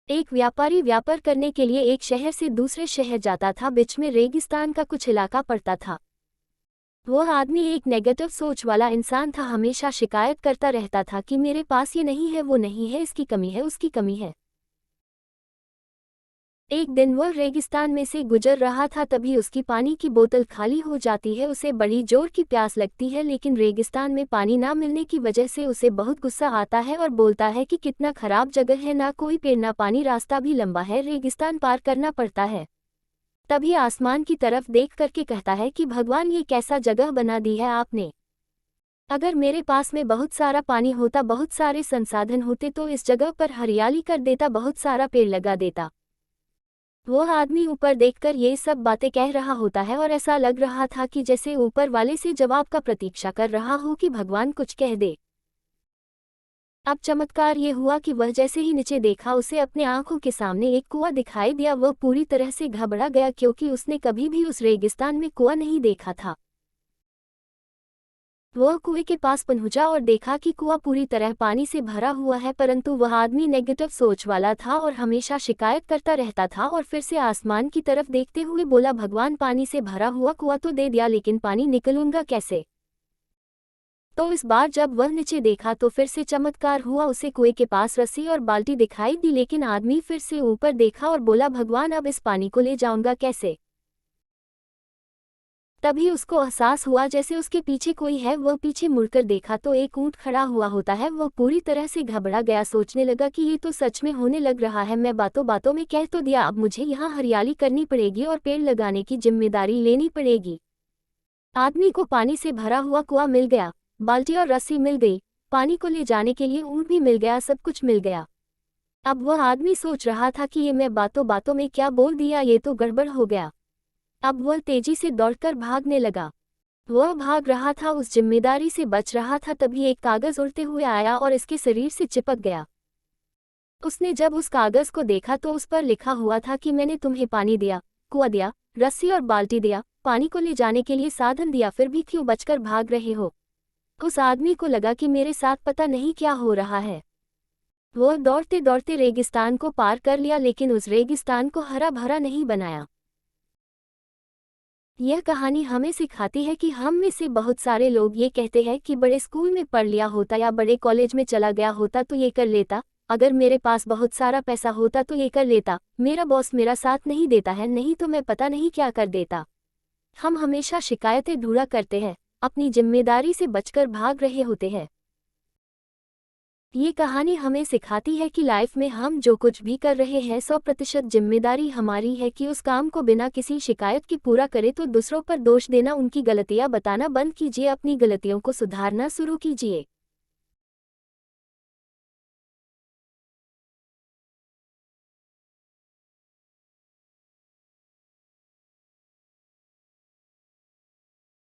एक व्यापारी व्यापार करने के लिए एक शहर से दूसरे शहर जाता था। बीच में रेगिस्तान का कुछ इलाका पड़ता था। वह आदमी एक नेगेटिव सोच वाला इंसान था। हमेशा शिकायत करता रहता था कि मेरे पास ये नहीं है, वो नहीं है, इसकी कमी है, उसकी कमी है। एक दिन वह रेगिस्तान में से गुजर रहा था, तभी उसकी पानी की बोतल खाली हो जाती है। उसे बड़ी जोर की प्यास लगती है, लेकिन रेगिस्तान में पानी ना मिलने की वजह से उसे बहुत गुस्सा आता है और बोलता है कि कितना खराब जगह है, ना कोई पेड़ ना पानी, रास्ता भी लंबा है, रेगिस्तान पार करना पड़ता है। तभी आसमान की तरफ देख करके कहता है कि भगवान, ये कैसा जगह बना दी है आपने। अगर मेरे पास में बहुत सारा पानी होता, बहुत सारे संसाधन होते तो इस जगह पर हरियाली कर देता, बहुत सारा पेड़ लगा देता। वह आदमी ऊपर देखकर ये सब बातें कह रहा होता है और ऐसा लग रहा था कि जैसे ऊपर वाले से जवाब का प्रतीक्षा कर रहा हो कि भगवान कुछ कह दे। अब चमत्कार ये हुआ कि वह जैसे ही नीचे देखा, उसे अपने आंखों के सामने एक कुआं दिखाई दिया। वह पूरी तरह से घबरा गया, क्योंकि उसने कभी भी उस रेगिस्तान में कुआं नहीं देखा था। वह कुएं के पास पहुंचा और देखा कि कुआं पूरी तरह पानी से भरा हुआ है, परंतु वह आदमी नेगेटिव सोच वाला था और हमेशा शिकायत करता रहता था। और फिर से आसमान की तरफ देखते हुए बोला, भगवान, पानी से भरा हुआ कुआं तो दे दिया, लेकिन पानी निकलूंगा कैसे। तो इस बार जब वह नीचे देखा तो फिर से चमत्कार हुआ। उसे कुएं के पास रस्सी और बाल्टी दिखाई दी, लेकिन आदमी फिर से ऊपर देखा और बोला, भगवान, अब इस पानी को ले जाऊंगा कैसे। तभी उसको एहसास हुआ जैसे उसके पीछे कोई है। वह पीछे मुड़कर देखा तो एक ऊंट खड़ा हुआ होता है। वह पूरी तरह से घबरा गया, सोचने लगा कि ये तो सच में होने लग रहा है। मैं बातों बातों में कह तो दिया, अब मुझे यहाँ हरियाली करनी पड़ेगी और पेड़ लगाने की जिम्मेदारी लेनी पड़ेगी। आदमी को पानी से भरा हुआ कुआं मिल गया, बाल्टी और रस्सी मिल गई, पानी को ले जाने के लिए ऊंट भी मिल गया, सब कुछ मिल गया। अब वह आदमी सोच रहा था कि ये मैं बातों बातों में क्या बोल दिया, ये तो गड़बड़ हो गया। अब वह तेजी से दौड़कर भागने लगा। वह भाग रहा था, उस जिम्मेदारी से बच रहा था। तभी एक कागज उड़ते हुए आया और इसके शरीर से चिपक गया। उसने जब उस कागज को देखा तो उस पर लिखा हुआ था कि मैंने तुम्हें पानी दिया, कुआं दिया, रस्सी और बाल्टी दिया, पानी को ले जाने के लिए साधन दिया, फिर भी क्यों बचकर भाग रहे हो। उस आदमी को लगा कि मेरे साथ पता नहीं क्या हो रहा है। वह दौड़ते दौड़ते रेगिस्तान को पार कर लिया, लेकिन उस रेगिस्तान को हरा भरा नहीं बनाया। यह कहानी हमें सिखाती है कि हम में से बहुत सारे लोग ये कहते हैं कि बड़े स्कूल में पढ़ लिया होता या बड़े कॉलेज में चला गया होता तो ये कर लेता, अगर मेरे पास बहुत सारा पैसा होता तो ये कर लेता, मेरा बॉस मेरा साथ नहीं देता है, नहीं तो मैं पता नहीं क्या कर देता। हम हमेशा शिकायतें ढूंढा करते हैं, अपनी जिम्मेदारी से बचकर भाग रहे होते हैं। ये कहानी हमें सिखाती है कि लाइफ में हम जो कुछ भी कर रहे हैं 100% जिम्मेदारी हमारी है कि उस काम को बिना किसी शिकायत की पूरा करें। तो दूसरों पर दोष देना, उनकी गलतियां बताना बंद कीजिए, अपनी गलतियों को सुधारना शुरू कीजिए।